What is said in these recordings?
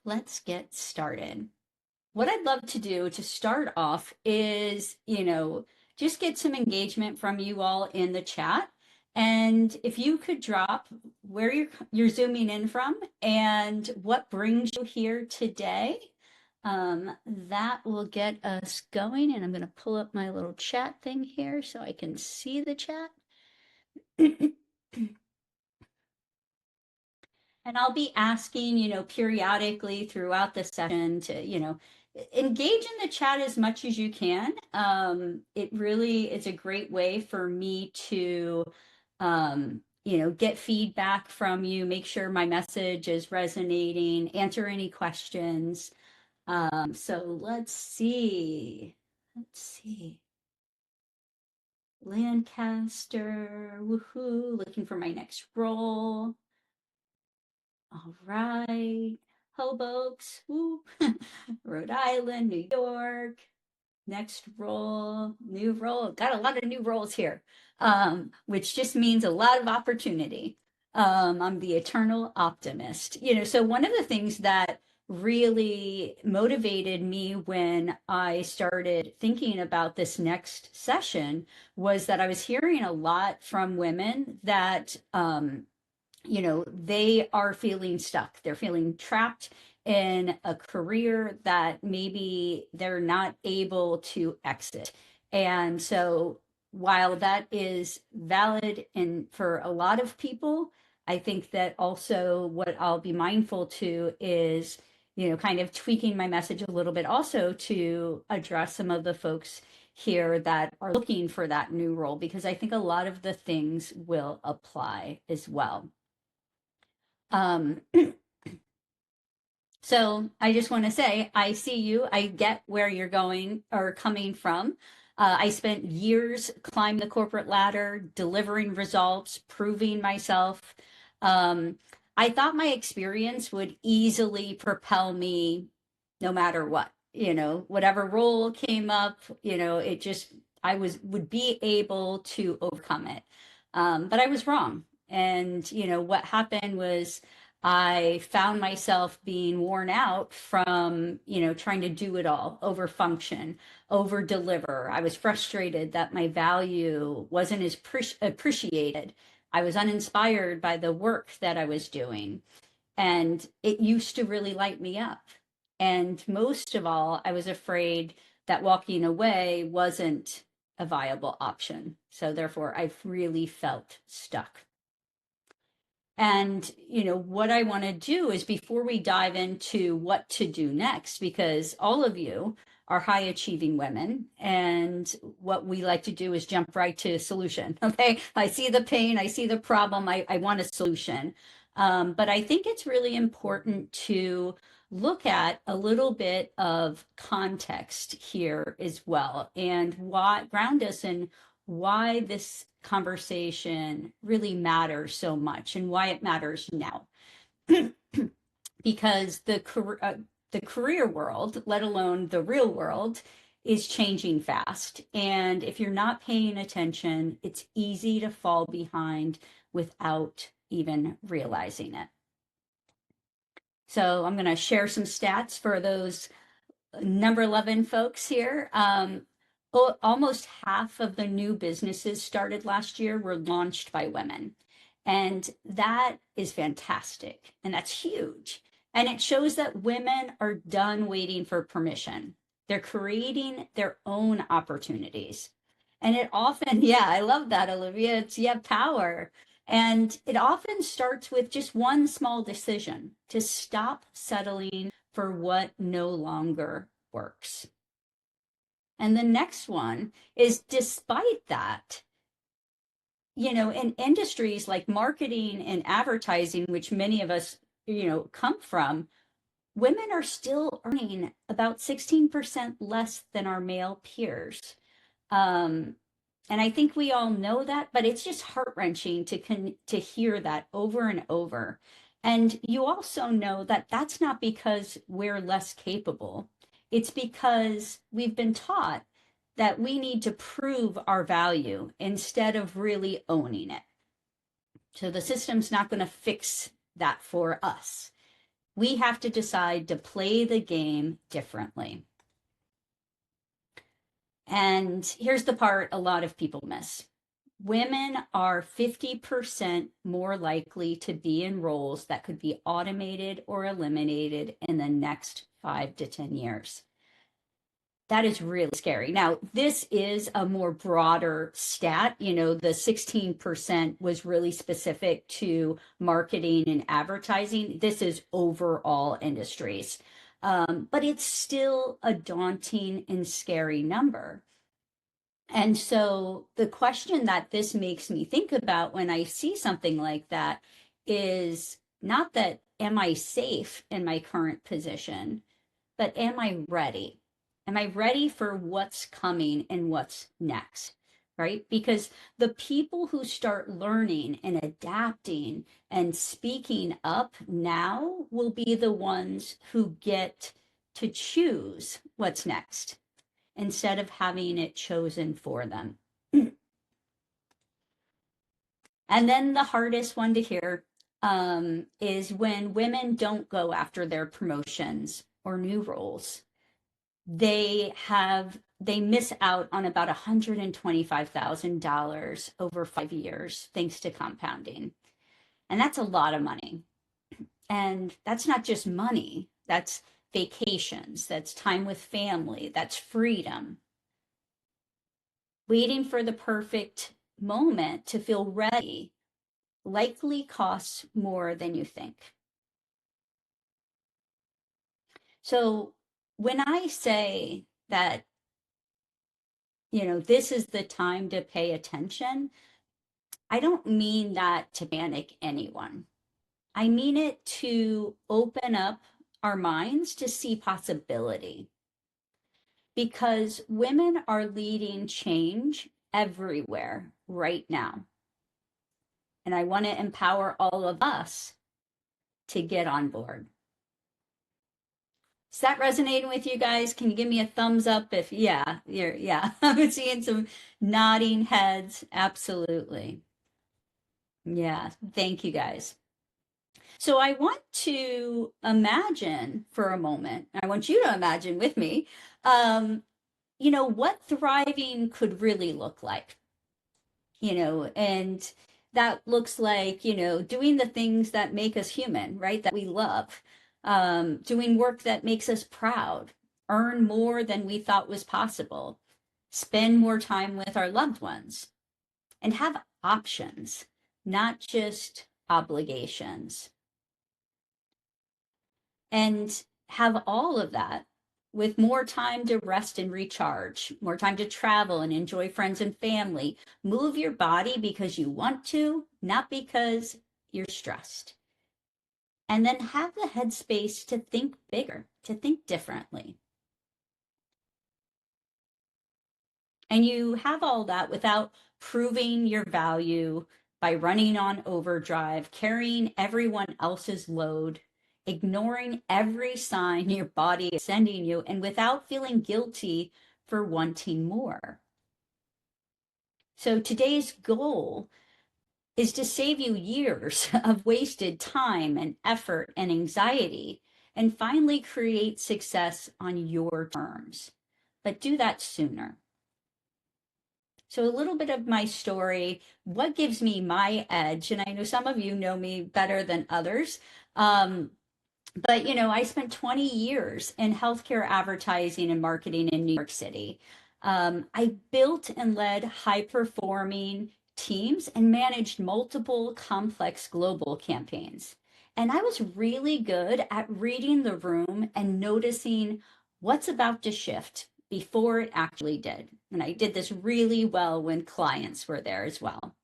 Let's get started. What I'd love to do to start off is, just get some engagement from you all in the chat. And if you could drop where you're zooming in from and what brings you here today, that will get us going. And I'm going to pull up my little chat thing here so I can see the chat. And I'll be asking, periodically throughout the session to, engage in the chat as much as you can. It really is a great way for me to, get feedback from you, make sure my message is resonating, answer any questions. So let's see. Let's see. Lancaster, woohoo, looking for my next role. All right. Hoboken, woo. Rhode Island, New York. Next role, new role. Got a lot of new roles here, which just means a lot of opportunity. I'm the eternal optimist. So one of the things that really motivated me when I started thinking about this next session was that I was hearing a lot from women that they are feeling stuck. They're feeling trapped in a career that maybe they're not able to exit. And so while that is valid and for a lot of people, I think that also what I'll be mindful to is, kind of tweaking my message a little bit also to address some of the folks here that are looking for that new role, because I think a lot of the things will apply as well. Um, so I just want to say, I see you. I get where you're going or coming from. I spent years climbing the corporate ladder, delivering results, proving myself. I thought my experience would easily propel me no matter what, whatever role came up, I would be able to overcome it. But I was wrong. And, what happened was I found myself being worn out from, trying to do it all, over function, over deliver. I was frustrated that my value wasn't as appreciated. I was uninspired by the work that I was doing. And it used to really light me up. And most of all, I was afraid that walking away wasn't a viable option. So therefore, I've really felt stuck. And, what I want to do is, before we dive into what to do next, because all of you are high achieving women, and what we like to do is jump right to a solution. Okay. I see the pain, I see the problem, I want a solution. But I think it's really important to look at a little bit of context here as well, and ground us in why this conversation really matters so much and why it matters now. Because the career world, let alone the real world, is changing fast. And if you're not paying attention, it's easy to fall behind without even realizing it. So I'm going to share some stats for those number 11 folks here. Almost half of the new businesses started last year were launched by women. And that is fantastic. And that's huge. And it shows that women are done waiting for permission. They're creating their own opportunities. And it often, yeah, I love that, Olivia. It's, power. And it often starts with just one small decision to stop settling for what no longer works. And the next one is, despite that, in industries like marketing and advertising, which many of us, come from, women are still earning about 16% less than our male peers. And I think we all know that, but it's just heart-wrenching to hear that over and over. And you also know that that's not because we're less capable. It's because we've been taught that we need to prove our value instead of really owning it. So the system's not going to fix that for us. We have to decide to play the game differently. And here's the part a lot of people miss. Women are 50% more likely to be in roles that could be automated or eliminated in the next 5 to 10 years. That is really scary. Now, this is a more broader stat. The 16% was really specific to marketing and advertising. This is overall industries. But it's still a daunting and scary number. And so the question that this makes me think about when I see something like that is not that, am I safe in my current position, but am I ready? Am I ready for what's coming and what's next? Right? Because the people who start learning and adapting and speaking up now will be the ones who get to choose what's next instead of having it chosen for them. And then the hardest one to hear is when women don't go after their promotions or new roles. They miss out on about $125,000 over 5 years thanks to compounding. And that's a lot of money. And that's not just money, that's vacations, that's time with family, that's freedom. Waiting for the perfect moment to feel ready likely costs more than you think. So when I say that, this is the time to pay attention, I don't mean that to panic anyone. I mean it to open up our minds to see possibility. Because women are leading change everywhere right now. And I want to empower all of us to get on board. Is that resonating with you guys? Can you give me a thumbs up if, yeah, I'm seeing some nodding heads. Absolutely. Yeah, thank you guys. So I want to imagine for a moment, I want you to imagine with me, what thriving could really look like, and that looks like, doing the things that make us human, right? That we love, doing work that makes us proud, earn more than we thought was possible, spend more time with our loved ones, and have options, not just obligations. And have all of that with more time to rest and recharge, more time to travel and enjoy friends and family. Move your body because you want to, not because you're stressed. And then have the headspace to think bigger, to think differently. And you have all that without proving your value by running on overdrive, carrying everyone else's load, ignoring every sign your body is sending you, and without feeling guilty for wanting more. So today's goal is to save you years of wasted time and effort and anxiety, and finally create success on your terms. But do that sooner. So a little bit of my story, what gives me my edge, and I know some of you know me better than others. But I spent 20 years in healthcare advertising and marketing in New York City. I built and led high performing teams and managed multiple complex global campaigns. And I was really good at reading the room and noticing what's about to shift before it actually did. And I did this really well when clients were there as well.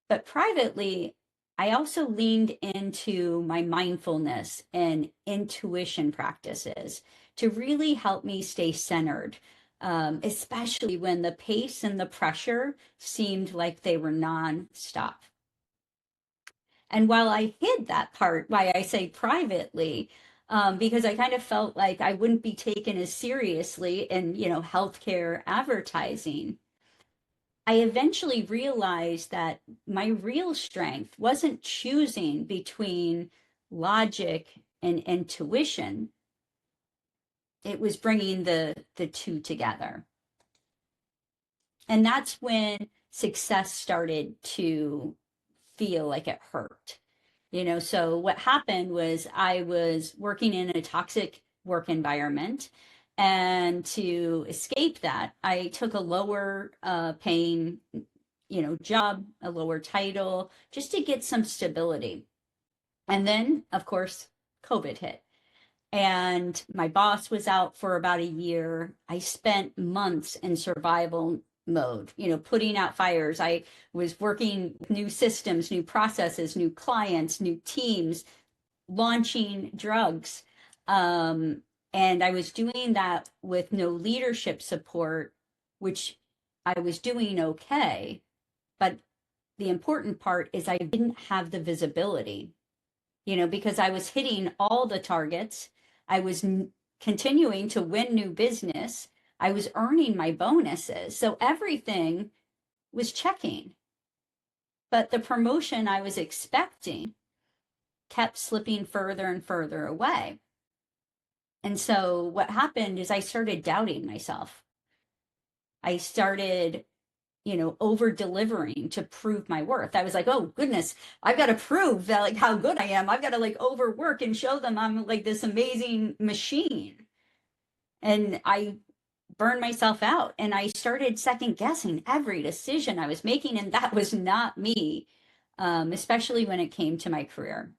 But privately, I also leaned into my mindfulness and intuition practices to really help me stay centered, especially when the pace and the pressure seemed like they were nonstop. And while I hid that part, why I say privately, because I kind of felt like I wouldn't be taken as seriously in, healthcare advertising. I eventually realized that my real strength wasn't choosing between logic and intuition, it was bringing the two together. And that's when success started to feel like it hurt. So what happened was I was working in a toxic work environment. And to escape that, I took a lower paying, job, a lower title, just to get some stability. And then, of course, COVID hit. And my boss was out for about a year. I spent months in survival mode, putting out fires. I was working new systems, new processes, new clients, new teams, launching drugs. Um, and I was doing that with no leadership support, which I was doing okay. But the important part is I didn't have the visibility, because I was hitting all the targets. I was continuing to win new business. I was earning my bonuses. So everything was checking. But the promotion I was expecting kept slipping further and further away. And so what happened is I started doubting myself. I started over delivering to prove my worth. I was like, oh goodness, I've got to prove that like how good I am. I've got to like overwork and show them I'm like this amazing machine. And I burned myself out and I started second guessing every decision I was making. And that was not me, especially when it came to my career.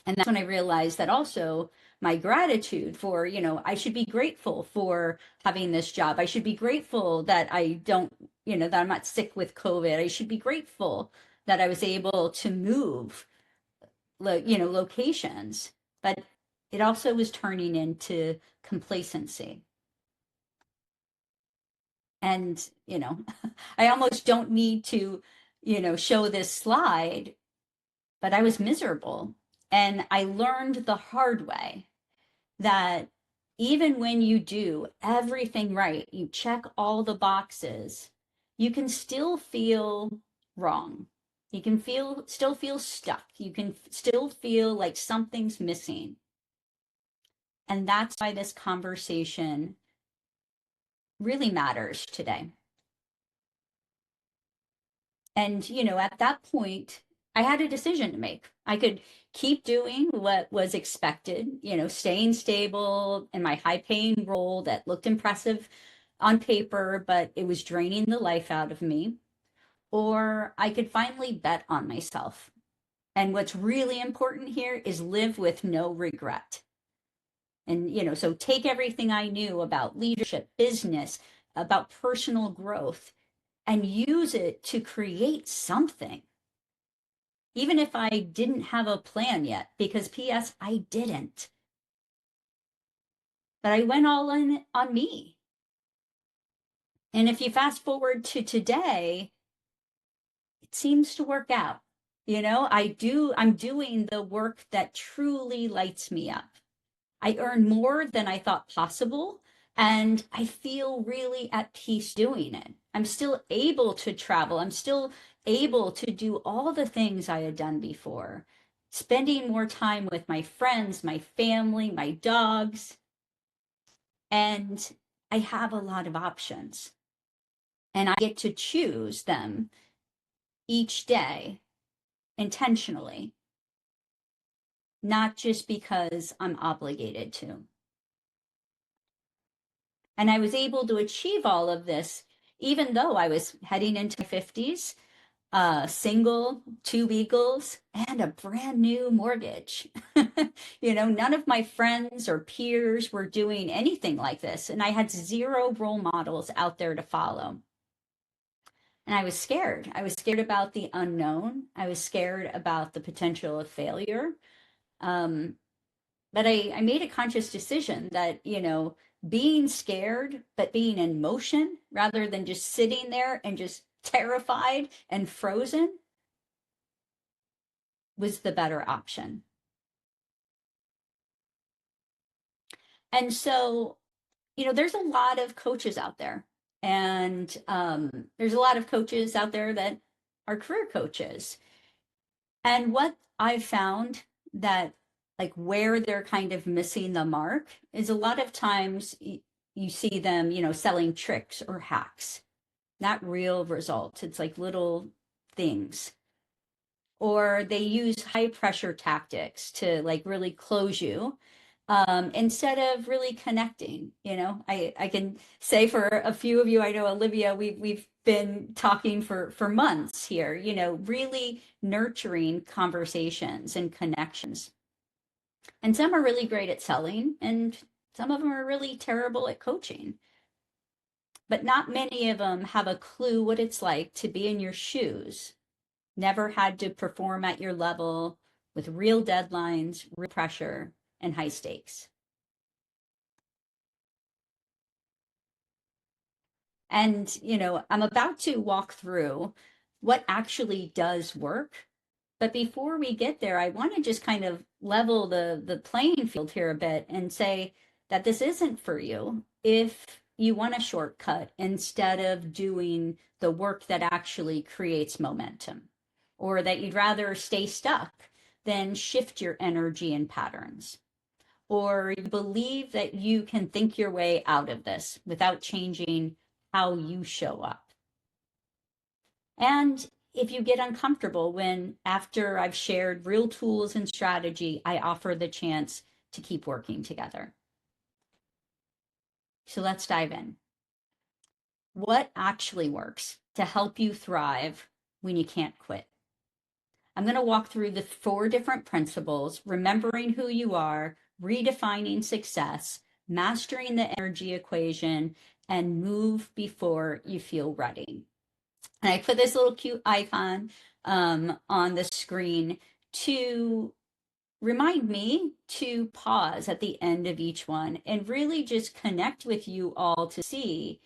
And that's when I realized that also my gratitude for, I should be grateful for having this job. I should be grateful that I don't, that I'm not sick with COVID. I should be grateful that I was able to move, locations. But it also was turning into complacency. And, I almost don't need to, show this slide, but I was miserable. And I learned the hard way that even when you do everything right, you check all the boxes, you can still feel wrong. You can still feel stuck. You can still feel like something's missing. And that's why this conversation really matters today. And, at that point, I had a decision to make. I could keep doing what was expected, staying stable in my high paying role that looked impressive on paper, but it was draining the life out of me. Or I could finally bet on myself. And what's really important here is live with no regret. And, so take everything I knew about leadership, business, about personal growth, and use it to create something. Even if I didn't have a plan yet, because P.S., I didn't. But I went all in on me. And if you fast forward to today, it seems to work out. I'm doing the work that truly lights me up. I earn more than I thought possible, and I feel really at peace doing it. I'm still able to travel. I'm still able to do all the things I had done before, spending more time with my friends, my family, my dogs. And I have a lot of options, and I get to choose them each day intentionally, not just because I'm obligated to. And I was able to achieve all of this, even though I was heading into my 50s, single, two eagles, and a brand new mortgage. None of my friends or peers were doing anything like this. And I had zero role models out there to follow. And I was scared. I was scared about the unknown. I was scared about the potential of failure. Um, but I made a conscious decision that, being scared, but being in motion rather than just sitting there and just terrified and frozen was the better option. And so, there's a lot of coaches out there, and there's a lot of coaches out there that are career coaches. And what I found that like where they're kind of missing the mark is a lot of times you see them, selling tricks or hacks, not real results. It's like little things. Or they use high pressure tactics to like really close you, instead of really connecting. I can say for a few of you, I know Olivia, we've been talking for months here, really nurturing conversations and connections. And some are really great at selling, and some of them are really terrible at coaching. But not many of them have a clue what it's like to be in your shoes, never had to perform at your level with real deadlines, real pressure, and high stakes. And, I'm about to walk through what actually does work. But before we get there, I want to just kind of level the playing field here a bit and say that this isn't for you if you want a shortcut instead of doing the work that actually creates momentum, or that you'd rather stay stuck than shift your energy and patterns, or you believe that you can think your way out of this without changing how you show up. And if you get uncomfortable when, after I've shared real tools and strategy, I offer the chance to keep working together. So let's dive in. What actually works to help you thrive when you can't quit? I'm going to walk through the 4 different principles: remembering who you are, redefining success, mastering the energy equation, and move before you feel ready. And I put this little cute icon on the screen to remind me to pause at the end of each one and really just connect with you all to see,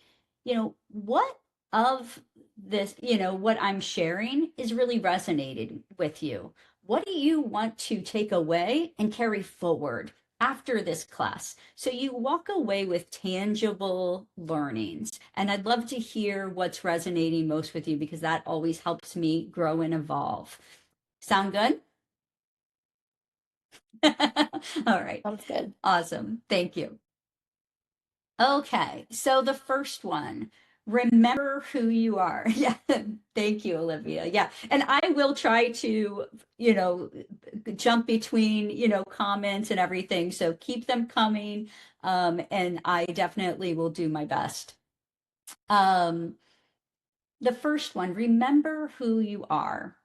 what of this, what I'm sharing is really resonating with you. What do you want to take away and carry forward after this class, so you walk away with tangible learnings? And I'd love to hear what's resonating most with you, because that always helps me grow and evolve. Sound good? All right. Sounds good. Awesome. Thank you. Okay. So the first one, remember who you are. Yeah. Thank you, Olivia. Yeah. And I will try to, you know, jump between, comments and everything. So keep them coming. And I definitely will do my best. Um, the first one, remember who you are,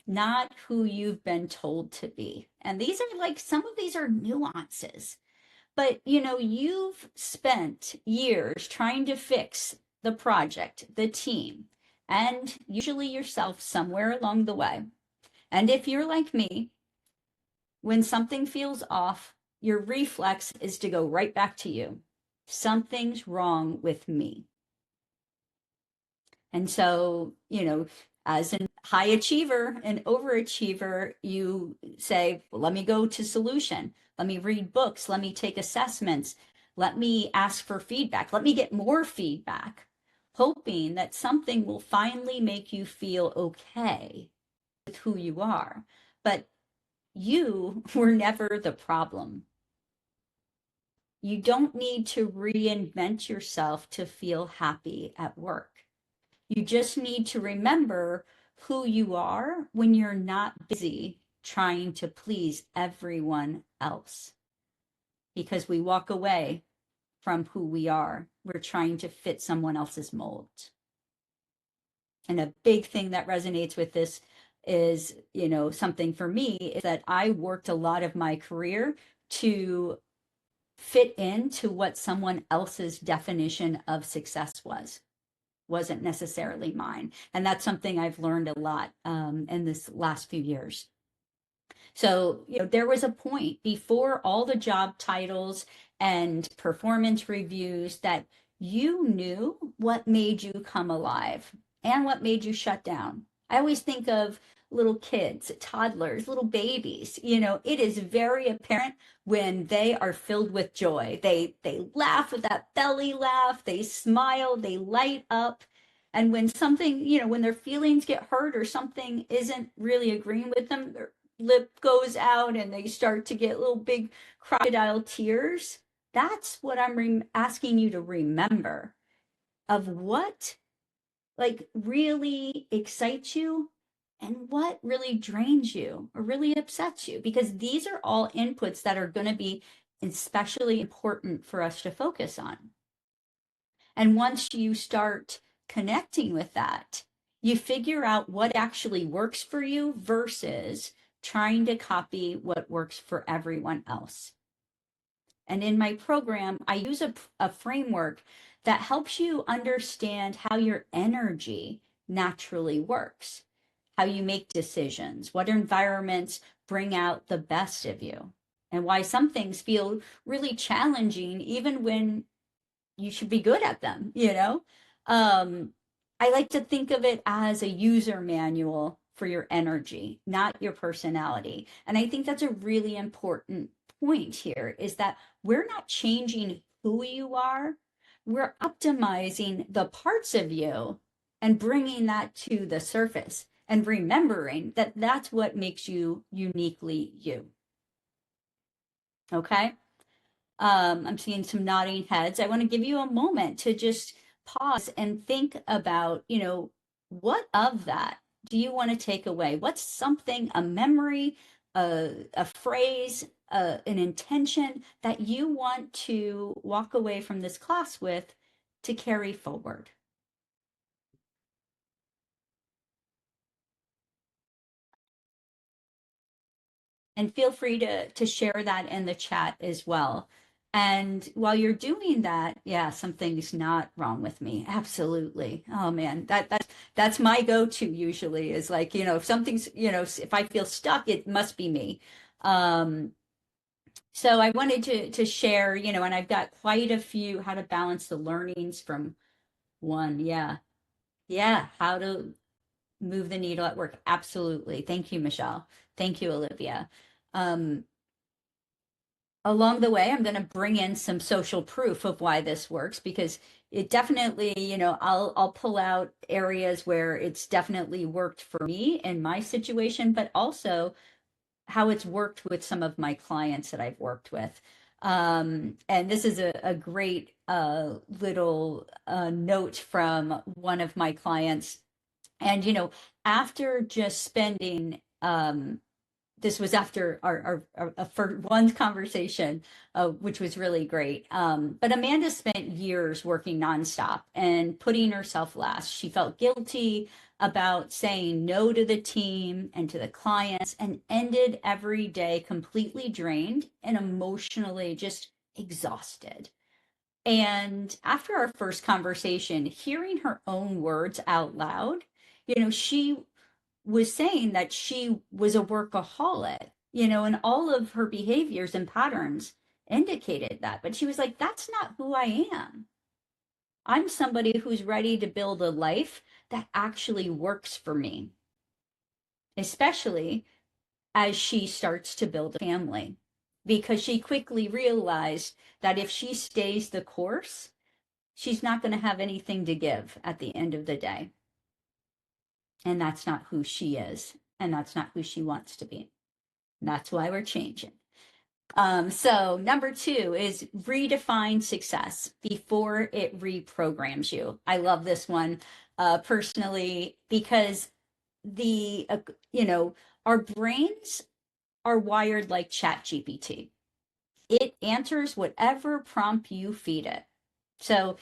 not who you've been told to be. And these are like, some of these are nuances. But you've spent years trying to fix the project, the team, and usually yourself somewhere along the way. And if you're like me, when something feels off, your reflex is to go right back to you. Something's wrong with me. And so, as a high achiever and overachiever, you say, well, let me go to solution. Let me read books. Let me take assessments. Let me ask for feedback. Let me get more feedback, hoping that something will finally make you feel okay with who you are. But you were never the problem. You don't need to reinvent yourself to feel happy at work. You just need to remember who you are when you're not busy trying to please everyone else. Because we walk away from who we are. We're trying to fit someone else's mold. And a big thing that resonates with this is, something for me is that I worked a lot of my career to fit into what someone else's definition of success wasn't necessarily mine. And that's something I've learned a lot in this last few years. So, there was a point before all the job titles and performance reviews that you knew what made you come alive and what made you shut down. I always think of little kids, toddlers, little babies. It is very apparent when they are filled with joy. They laugh with that belly laugh, they smile, they light up. And when something, when their feelings get hurt or something isn't really agreeing with them, lip goes out and they start to get little big crocodile tears. That's what I'm asking you to remember of what like really excites you and what really drains you or really upsets you, because these are all inputs that are going to be especially important for us to focus on. And once you start connecting with that, you figure out what actually works for you versus trying to copy what works for everyone else. And in my program, I use a framework that helps you understand how your energy naturally works, how you make decisions, what environments bring out the best of you, and why some things feel really challenging, even when you should be good at them, you know? Um, I like to think of it as a user manual for your energy, not your personality. And I think that's a really important point here is that we're not changing who you are, we're optimizing the parts of you and bringing that to the surface and remembering that that's what makes you uniquely you. Okay? I'm seeing some nodding heads. I want to give you a moment to just pause and think about, what of that do you want to take away? What's something, a memory, a phrase, an intention that you want to walk away from this class with to carry forward? And feel free to share that in the chat as well. And while you're doing that, yeah, something's not wrong with me. Absolutely. Oh man, that's my go-to usually is like, if something's, if I feel stuck, it must be me. Um, so I wanted to share, and I've got quite a few how to balance the learnings from one. Yeah. Yeah, how to move the needle at work. Absolutely. Thank you, Michelle. Thank you, Olivia. Um, Along the way, I'm going to bring in some social proof of why this works because it definitely, I'll pull out areas where it's definitely worked for me in my situation, but also how it's worked with some of my clients that I've worked with. And this is a great little note from one of my clients. And, after just spending this was after our first one conversation, which was really great. But Amanda spent years working nonstop and putting herself last. She felt guilty about saying no to the team and to the clients and ended every day completely drained and emotionally just exhausted. And after our first conversation, hearing her own words out loud, she was saying that she was a workaholic, and all of her behaviors and patterns indicated that. But she was like, that's not who I am. I'm somebody who's ready to build a life that actually works for me, especially as she starts to build a family. Because she quickly realized that if she stays the course, she's not going to have anything to give at the end of the day. And that's not who she is. And that's not who she wants to be. That's why we're changing. So number two is redefine success before it reprograms you. I love this one personally because the our brains are wired like Chat GPT. It answers whatever prompt you feed it. So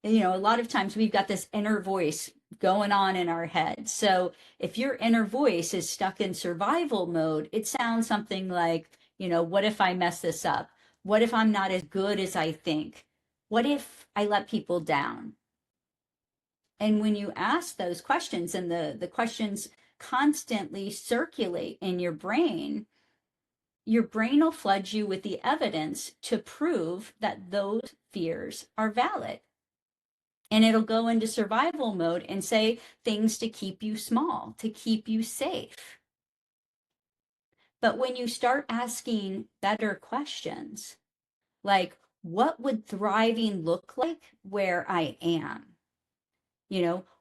a lot of times we've got this inner voice going on in our head. So if your inner voice is stuck in survival mode, it sounds something like, what if I mess this up? What if I'm not as good as I think? What if I let people down? And when you ask those questions and the questions constantly circulate in your brain will flood you with the evidence to prove that those fears are valid. And it'll go into survival mode and say things to keep you small, to keep you safe. But when you start asking better questions, like what would thriving look like where I am?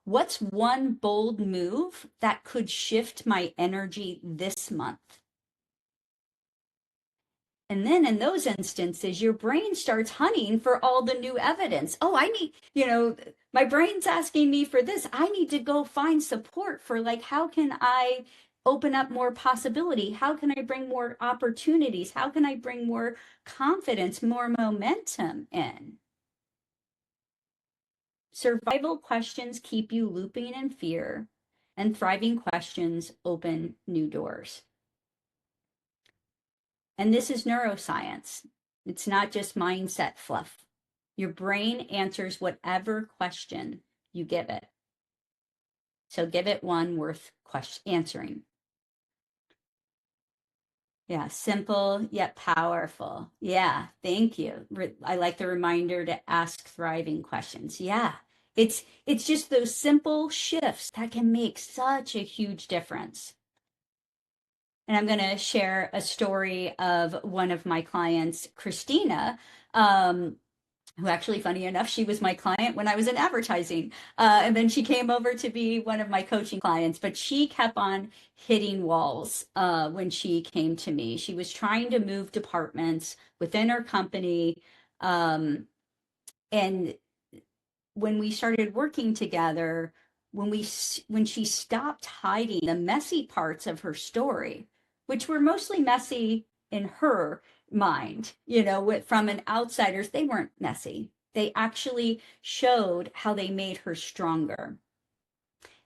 What's one bold move that could shift my energy this month? And then in those instances, your brain starts hunting for all the new evidence. Oh, I need, my brain's asking me for this. I need to go find support for, like, how can I open up more possibility? How can I bring more opportunities? How can I bring more confidence, more momentum in? Survival questions keep you looping in fear, and thriving questions open new doors. And this is neuroscience. It's not just mindset fluff. Your brain answers whatever question you give it. So give it one worth answering. Yeah, simple yet powerful. Yeah, thank you. I like the reminder to ask thriving questions. Yeah, it's just those simple shifts that can make such a huge difference. And I'm going to share a story of one of my clients, Christina, who actually, funny enough, she was my client when I was in advertising. And then she came over to be one of my coaching clients, but she kept on hitting walls when she came to me. She was trying to move departments within her company. And when we started working together, when she stopped hiding the messy parts of her story, which were mostly messy in her mind, from an outsider's, they weren't messy. They actually showed how they made her stronger.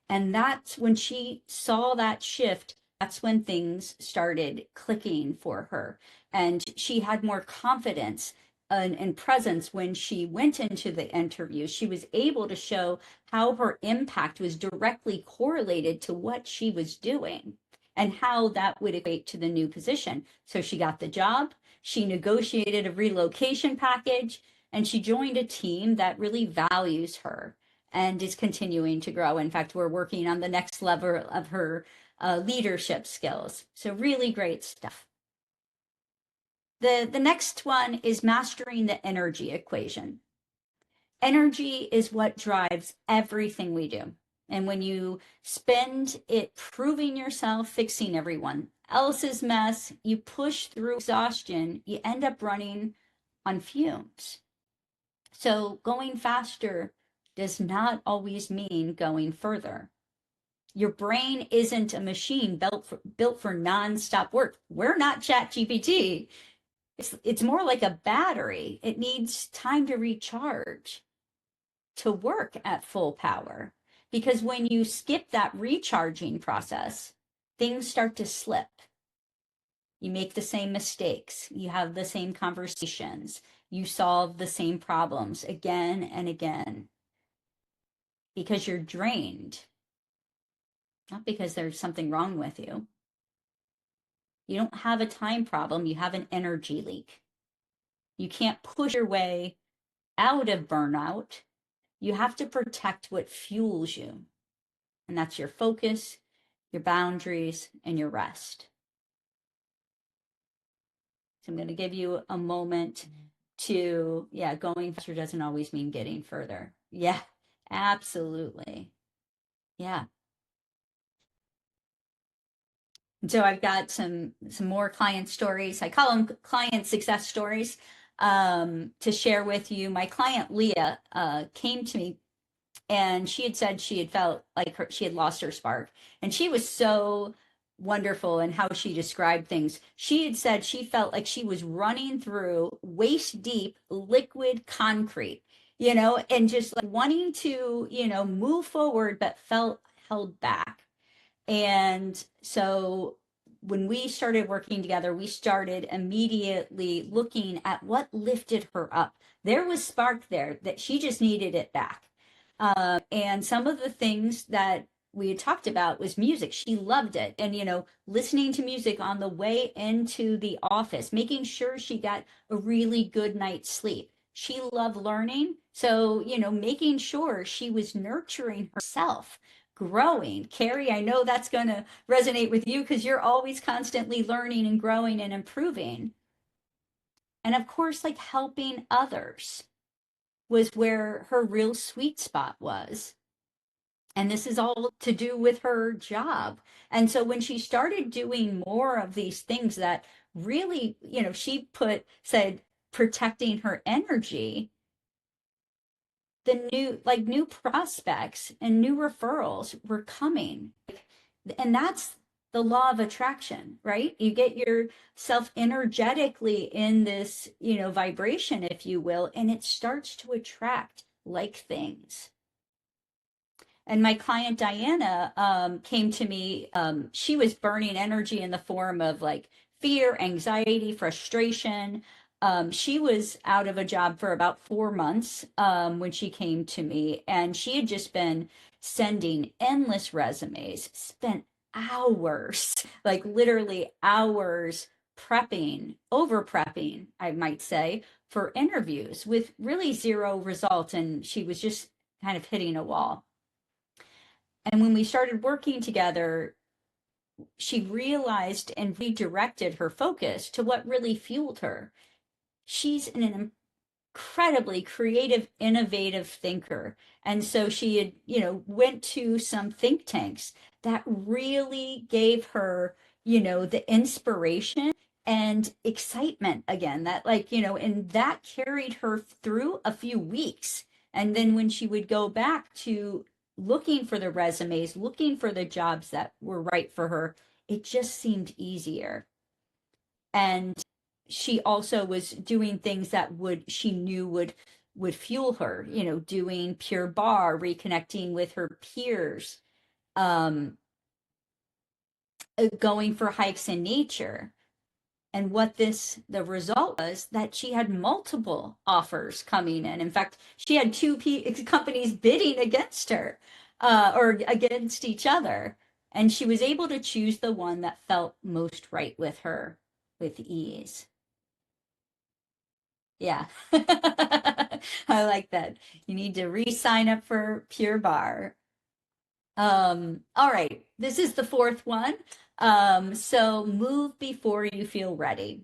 And that's when she saw that shift, that's when things started clicking for her. And she had more confidence and presence when she went into the interview. She was able to show how her impact was directly correlated to what she was doing and how that would equate to the new position. So she got the job, she negotiated a relocation package, and she joined a team that really values her and is continuing to grow. In fact, we're working on the next level of her leadership skills. So really great stuff. The next one is mastering the energy equation. Energy is what drives everything we do. And when you spend it proving yourself, fixing everyone else's mess, you push through exhaustion, you end up running on fumes. So going faster does not always mean going further. Your brain isn't a machine built for nonstop work. We're not ChatGPT. It's more like a battery. It needs time to recharge to work at full power. Because when you skip that recharging process, things start to slip. You make the same mistakes, you have the same conversations, you solve the same problems again and again because you're drained, not because there's something wrong with you. You don't have a time problem, you have an energy leak. You can't push your way out of burnout. You have to protect what fuels you. And that's your focus, your boundaries, and your rest. So I'm going to give you a moment to, going faster doesn't always mean getting further. Yeah, absolutely. Yeah. So I've got some more client stories. I call them client success stories to share with you. My client Leah came to me, and she had said she had felt like she had lost her spark, and she was so wonderful in how she described things. She had said she felt like she was running through waist deep liquid concrete, and just like wanting to, move forward, but felt held back. And so when we started working together, we started immediately looking at what lifted her up. There was spark there that she just needed it back. And some of the things that we had talked about was music. She loved it. And, listening to music on the way into the office, making sure she got a really good night's sleep. She loved learning. So, making sure she was nurturing herself, growing. Carrie, I know that's going to resonate with you because you're always constantly learning and growing and improving. And of course, like helping others was where her real sweet spot was. And this is all to do with her job. And so when she started doing more of these things that really, she said protecting her energy, the new prospects and new referrals were coming. And that's the law of attraction, right? You get yourself energetically in this, vibration, if you will, and it starts to attract like things. And my client Diana came to me. She was burning energy in the form of like fear, anxiety, frustration. She was out of a job for about 4 months when she came to me, and she had just been sending endless resumes, spent hours, like literally hours prepping, over prepping, I might say, for interviews with really zero result. And she was just kind of hitting a wall. And when we started working together, she realized and redirected her focus to what really fueled her. She's an incredibly creative, innovative thinker. And so she had, went to some think tanks that really gave her, the inspiration and excitement again, that and that carried her through a few weeks. And then when she would go back to looking for the resumes, looking for the jobs that were right for her, it just seemed easier. And she also was doing things that she knew would fuel her, doing pure bar, reconnecting with her peers, um going for hikes in nature. And the result was that she had multiple offers coming in. In fact, she had two companies bidding against her, or against each other. And she was able to choose the one that felt most right with her with ease. Yeah. I like that. You need to re-sign up for Pure Bar. All right. This is the fourth one. So move before you feel ready.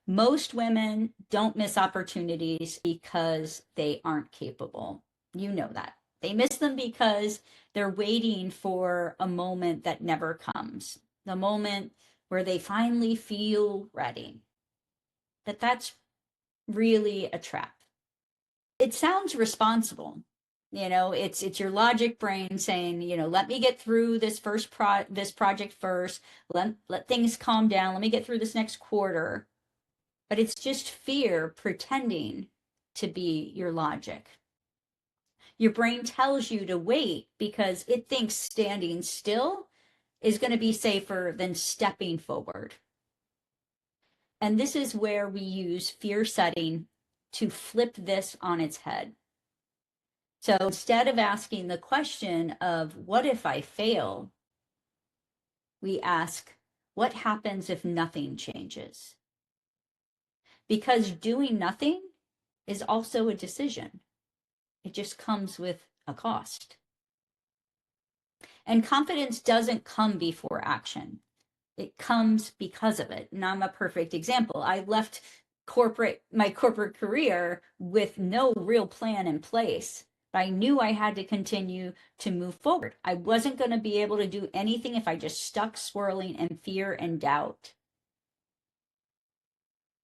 Most women don't miss opportunities because they aren't capable. You know that. They miss them because they're waiting for a moment that never comes, the moment where they finally feel ready. But that's really a trap. It sounds responsible. It's your logic brain saying, let me get through this project first. Let things calm down. Let me get through this next quarter. But it's just fear pretending to be your logic. Your brain tells you to wait because it thinks standing still is going to be safer than stepping forward. And this is where we use fear setting to flip this on its head. So instead of asking the question of what if I fail, we ask, what happens if nothing changes? Because doing nothing is also a decision. It just comes with a cost. And confidence doesn't come before action. It comes because of it. And I'm a perfect example. I left my corporate career with no real plan in place. But I knew I had to continue to move forward. I wasn't going to be able to do anything if I just stuck swirling in fear and doubt.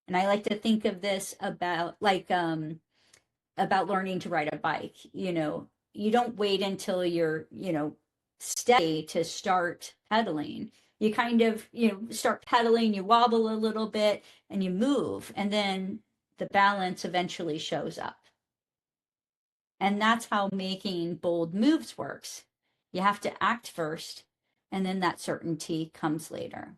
And I like to think of this about learning to ride a bike. You don't wait until you're, steady to start pedaling. You kind of, start pedaling, you wobble a little bit and you move, and then the balance eventually shows up. And that's how making bold moves works. You have to act first, and then that certainty comes later.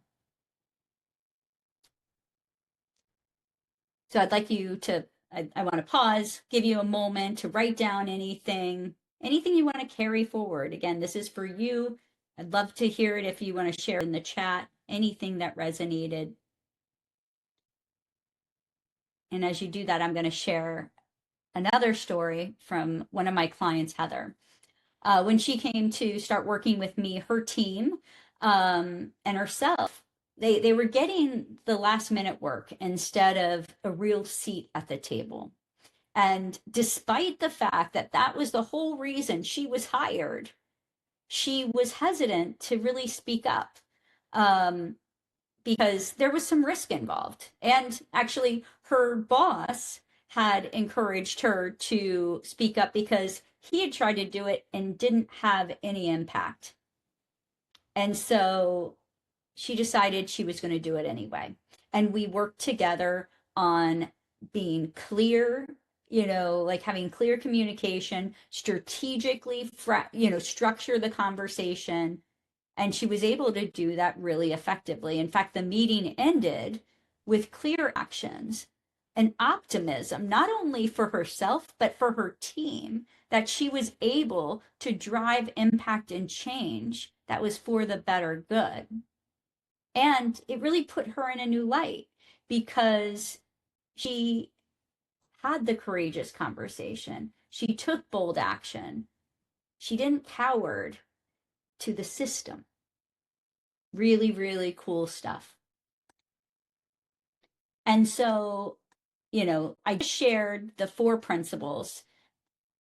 So I'd like you to, I want to pause, give you a moment to write down anything you want to carry forward. Again, this is for you. I'd love to hear it if you want to share in the chat anything that resonated. And as you do that, I'm going to share another story from one of my clients, Heather. When she came to start working with me, her team and herself, they were getting the last minute work instead of a real seat at the table. And despite the fact that that was the whole reason she was hired, she was hesitant to really speak up. Um, because there was some risk involved. And actually, her boss had encouraged her to speak up because he had tried to do it and didn't have any impact. And so she decided she was going to do it anyway. And we worked together on being clear, like having clear communication, strategically, structure the conversation. And she was able to do that really effectively. In fact, the meeting ended with clear actions and optimism, not only for herself, but for her team, that she was able to drive impact and change that was for the better good. And it really put her in a new light because she had the courageous conversation. She took bold action. She didn't cower to the system. Really, really cool stuff. And so, I shared the 4 principles.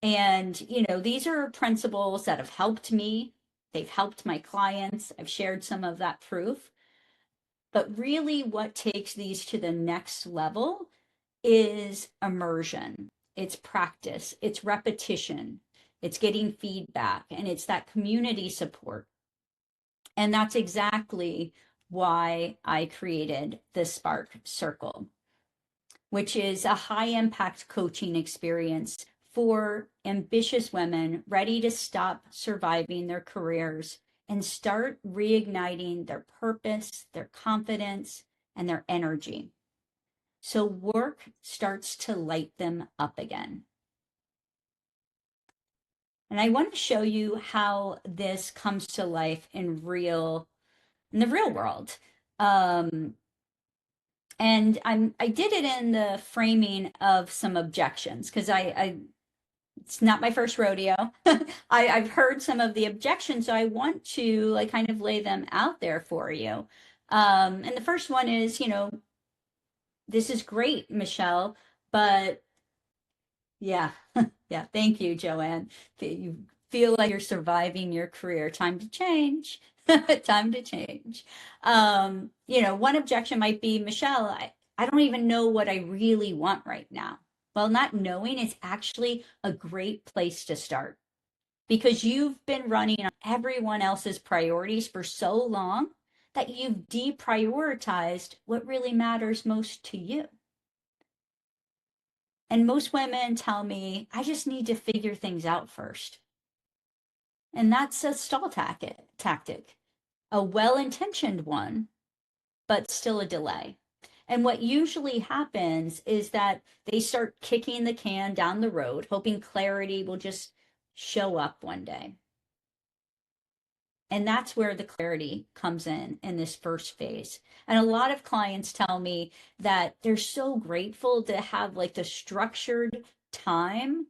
And, these are principles that have helped me. They've helped my clients. I've shared some of that proof. But really, what takes these to the next level is immersion. It's practice, it's repetition, it's getting feedback, and it's that community support. And that's exactly why I created the Spark Circle, which is a high impact coaching experience for ambitious women ready to stop surviving their careers and start reigniting their purpose, their confidence, and their energy. So work starts to light them up again. And I want to show you how this comes to life in the real world. And I did it in the framing of some objections because I it's not my first rodeo. I've heard some of the objections, so I want to like kind of lay them out there for you. And the first one is, this is great, Michelle, but yeah, yeah, thank you, Joanne. You feel like you're surviving your career. Time to change. Time to change. One objection might be, Michelle, I don't even know what I really want right now. Well, not knowing is actually a great place to start because you've been running on everyone else's priorities for so long that you've deprioritized what really matters most to you. And most women tell me, I just need to figure things out first. And that's a stall tactic, a well intentioned one, but still a delay. And what usually happens is that they start kicking the can down the road, hoping clarity will just show up one day. And that's where the clarity comes in this first phase. And a lot of clients tell me that they're so grateful to have like the structured time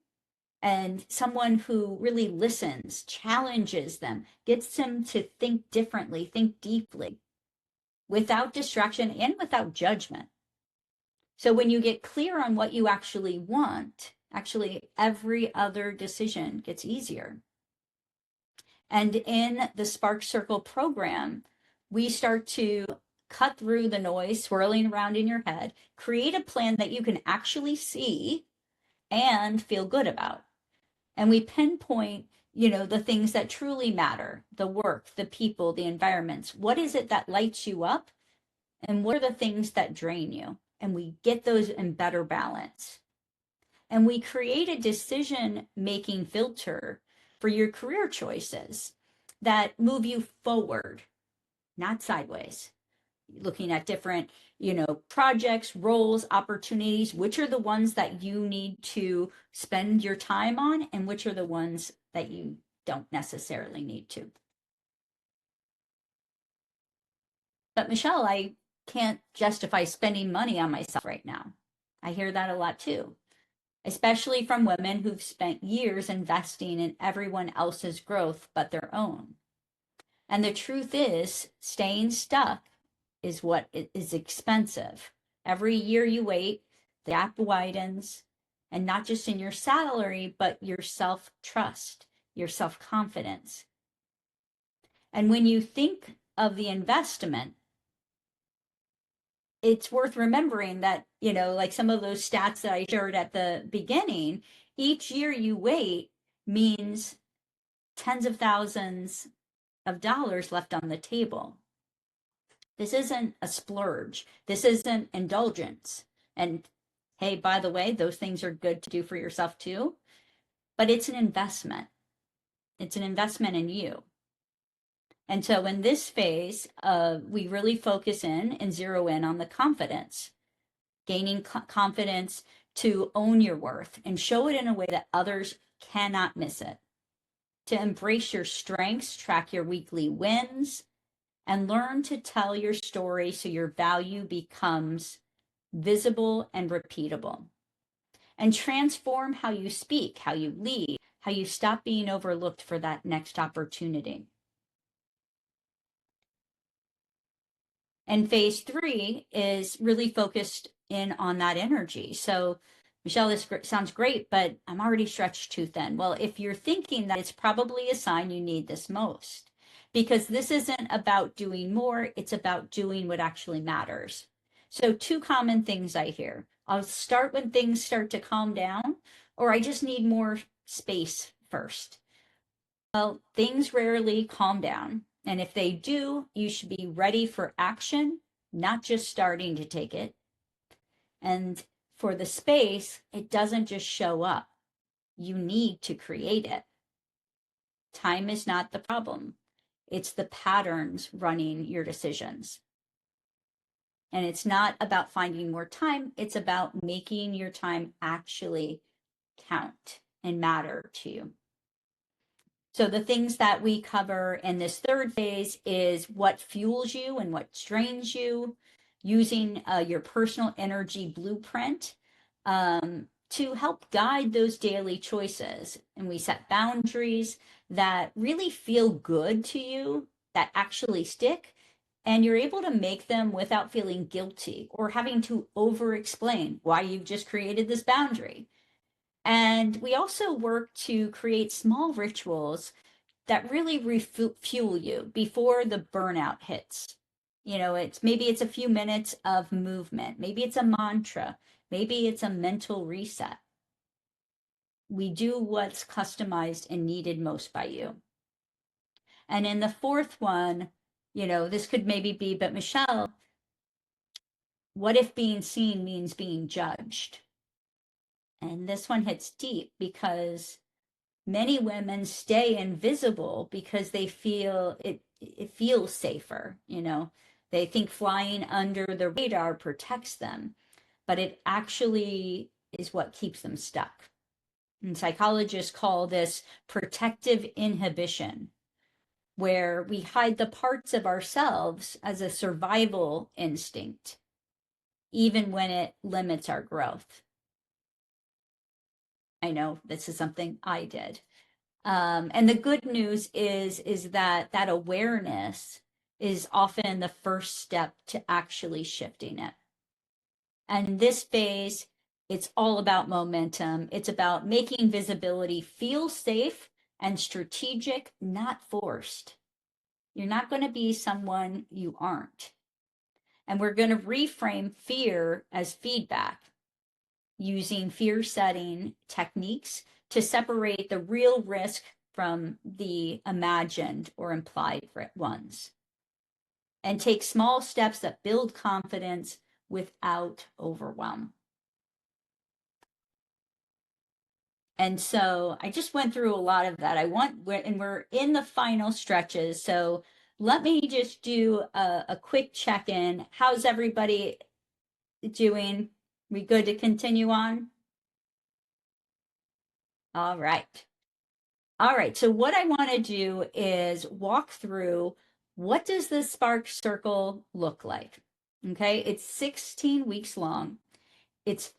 and someone who really listens, challenges them, gets them to think differently, think deeply, without distraction and without judgment. So when you get clear on what you actually want, actually every other decision gets easier. And in the Spark Circle program, we start to cut through the noise swirling around in your head, create a plan that you can actually see and feel good about. And we pinpoint, the things that truly matter, the work, the people, the environments. What is it that lights you up? And what are the things that drain you? And we get those in better balance. And we create a decision making filter for your career choices that move you forward, not sideways. Looking at different, projects, roles, opportunities, which are the ones that you need to spend your time on and which are the ones that you don't necessarily need to. But Michelle, I can't justify spending money on myself right now. I hear that a lot too, especially from women who've spent years investing in everyone else's growth but their own. And the truth is, staying stuck is what is expensive. Every year you wait, the gap widens, and not just in your salary, but your self trust, your self confidence. And when you think of the investment, it's worth remembering that, like some of those stats that I shared at the beginning, each year you wait means tens of thousands of dollars left on the table. This isn't a splurge. This isn't indulgence. And hey, by the way, those things are good to do for yourself too, but it's an investment. It's an investment in you. And so in this phase, we really focus in and zero in on the confidence, gaining confidence to own your worth and show it in a way that others cannot miss it, to embrace your strengths, track your weekly wins, and learn to tell your story so your value becomes visible and repeatable. And transform how you speak, how you lead, how you stop being overlooked for that next opportunity. And phase 3 is really focused in on that energy. So, Michelle, this sounds great, but I'm already stretched too thin. Well, if you're thinking that, it's probably a sign you need this most, because this isn't about doing more, it's about doing what actually matters. So, two common things I hear: I'll start when things start to calm down, or I just need more space first. Well, things rarely calm down. And if they do, you should be ready for action, not just starting to take it. And for the space, it doesn't just show up. You need to create it. Time is not the problem. It's the patterns running your decisions. And it's not about finding more time. It's about making your time actually count and matter to you. So the things that we cover in this third phase is what fuels you and what drains you, using your personal energy blueprint to help guide those daily choices. And we set boundaries that really feel good to you, that actually stick, and you're able to make them without feeling guilty or having to over explain why you've just created this boundary. And we also work to create small rituals that really refuel you before the burnout hits. Maybe it's a few minutes of movement, maybe it's a mantra, maybe it's a mental reset. We do what's customized and needed most by you. And in the fourth one, this could maybe be, but Michelle, what if being seen means being judged? And this one hits deep because many women stay invisible because they feel it feels safer. They think flying under the radar protects them, but it actually is what keeps them stuck. And psychologists call this protective inhibition, where we hide the parts of ourselves as a survival instinct, even when it limits our growth. I know this is something I did. And the good news is that that awareness is often the first step to actually shifting it. And in this phase, it's all about momentum. It's about making visibility feel safe and strategic, not forced. You're not going to be someone you aren't. And we're going to reframe fear as feedback, using fear setting techniques to separate the real risk from the imagined or implied ones, and take small steps that build confidence without overwhelm. And so I just went through a lot of that. And we're in the final stretches. So let me just do a quick check-in. How's everybody doing? We good to continue on? All right. All right, so what I want to do is walk through, what does the Spark Circle look like? Okay, it's 16 weeks long. It's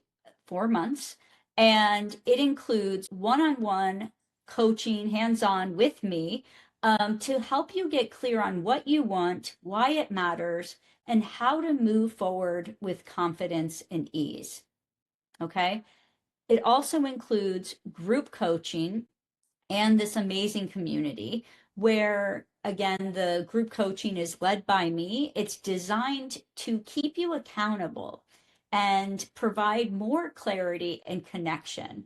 4 months, and it includes one-on-one coaching, hands-on with me, to help you get clear on what you want, why it matters, and how to move forward with confidence and ease. Okay, it also includes group coaching and this amazing community where again, the group coaching is led by me. It's designed to keep you accountable and provide more clarity and connection.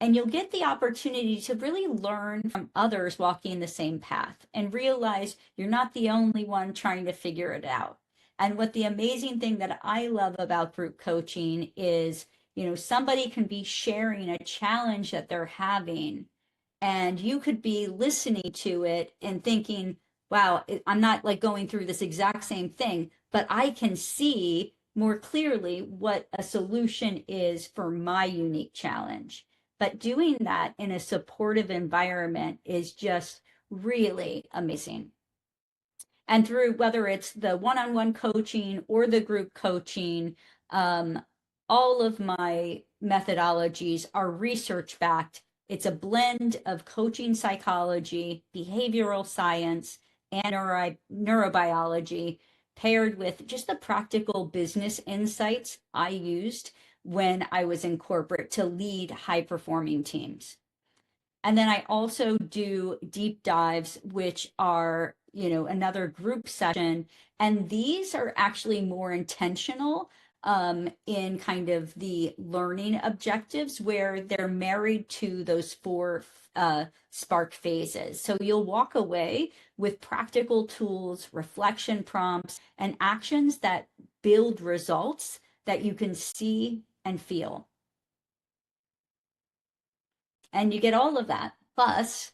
And you'll get the opportunity to really learn from others walking the same path and realize you're not the only one trying to figure it out. And what the amazing thing that I love about group coaching is, somebody can be sharing a challenge that they're having, and you could be listening to it and thinking, wow, I'm not like going through this exact same thing, but I can see more clearly what a solution is for my unique challenge. But doing that in a supportive environment is just really amazing. And through whether it's the one-on-one coaching or the group coaching, um, all of my methodologies are research backed. It's a blend of coaching psychology, behavioral science, and neurobiology, paired with just the practical business insights I used when I was in corporate to lead high performing teams. And then I also do deep dives, which are, another group session. And these are actually more intentional in kind of the learning objectives where they're married to those four spark phases. So you'll walk away with practical tools, reflection prompts, and actions that build results that you can see and feel. And you get all of that. Plus,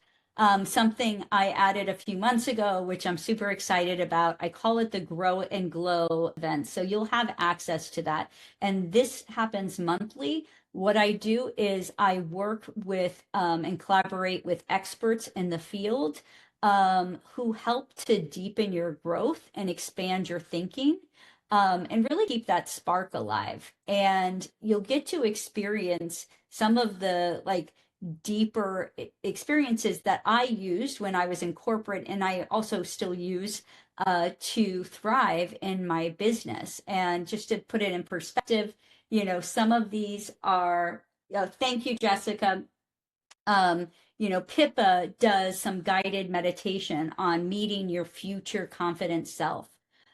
something I added a few months ago, which I'm super excited about. I call it the Grow and Glow event. So you'll have access to that. And this happens monthly. What I do is I work with and collaborate with experts in the field who help to deepen your growth and expand your thinking. And really keep that spark alive. And you'll get to experience some of the deeper experiences that I used when I was in corporate, and I also still use to thrive in my business. And just to put it in perspective, some of these are, thank you, Jessica. Pippa does some guided meditation on meeting your future confident self.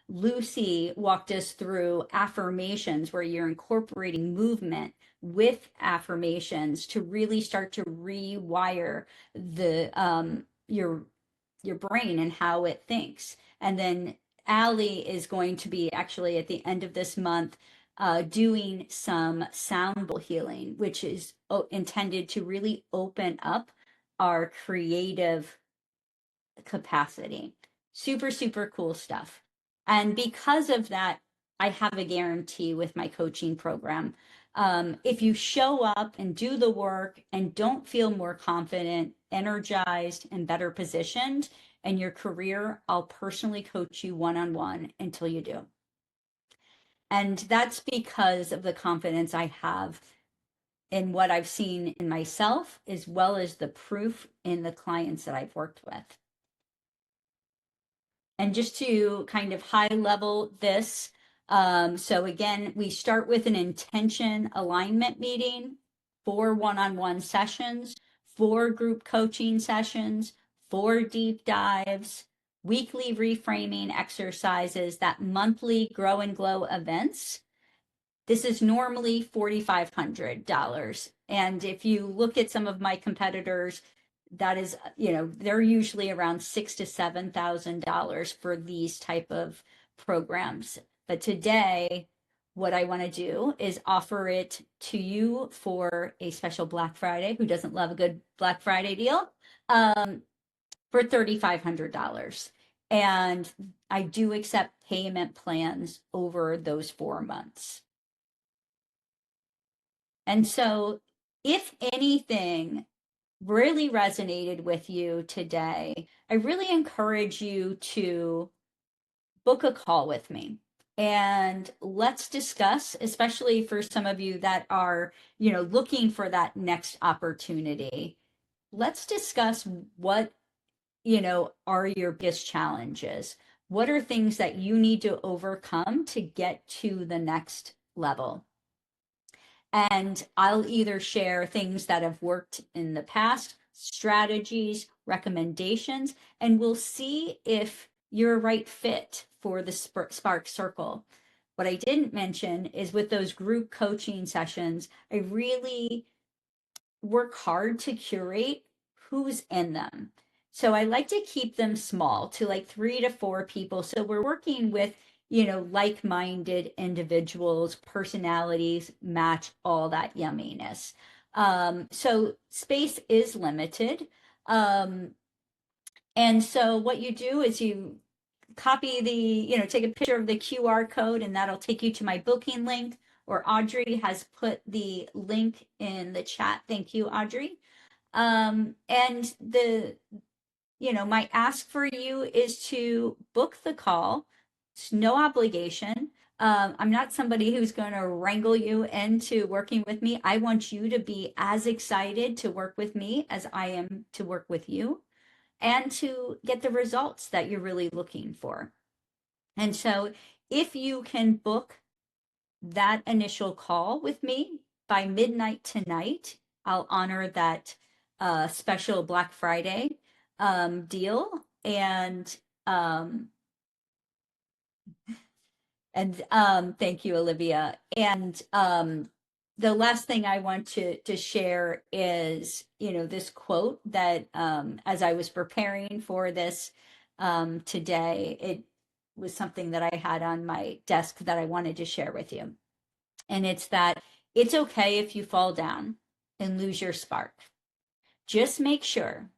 Lucy walked us through affirmations where you're incorporating movement with affirmations to really start to rewire the your brain and how it thinks. And then Allie is going to be actually at the end of this month doing some sound bowl healing, which is intended to really open up our creative capacity. Super, super cool stuff. And because of that, I have a guarantee with my coaching program. If you show up and do the work and don't feel more confident, energized, and better positioned in your career, I'll personally coach you one on one until you do. And that's because of the confidence I have in what I've seen in myself, as well as the proof in the clients that I've worked with. And just to kind of high level this, so again, we start with an intention alignment meeting, 4 one-on-one sessions, 4 group coaching sessions, 4 deep dives, weekly reframing exercises, that monthly grow and glow events. This is normally $4,500. And if you look at some of my competitors, that is, they're usually around $6,000 to $7,000 for these type of programs. But today, what I want to do is offer it to you for a special Black Friday. Who doesn't love a good Black Friday deal? For $3,500. And I do accept payment plans over those 4 months. And so, if anything really resonated with you today, I really encourage you to book a call with me. And let's discuss, especially for some of you that are, looking for that next opportunity. Let's discuss what, are your biggest challenges. What are things that you need to overcome to get to the next level? And I'll either share things that have worked in the past, strategies, recommendations, and we'll see if you're a right fit for the Spark Circle. What I didn't mention is with those group coaching sessions, I really work hard to curate who's in them. So I like to keep them small to like 3 to 4 people. So we're working with, like-minded individuals, personalities match all that yumminess. So space is limited. Um, and so what you do is you copy take a picture of the QR code and that'll take you to my booking link, or Audrey has put the link in the chat. Thank you, Audrey. And my ask for you is to book the call. It's no obligation. I'm not somebody who's going to wrangle you into working with me. I want you to be as excited to work with me as I am to work with you and to get the results that you're really looking for. And so if you can book that initial call with me by midnight tonight, I'll honor that special Black Friday deal. Um, and thank you, Olivia. And the last thing I want to share is, this quote that as I was preparing for this today, it was something that I had on my desk that I wanted to share with you. And it's that it's okay if you fall down and lose your spark. Just make sure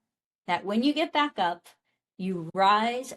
that when you get back up, you rise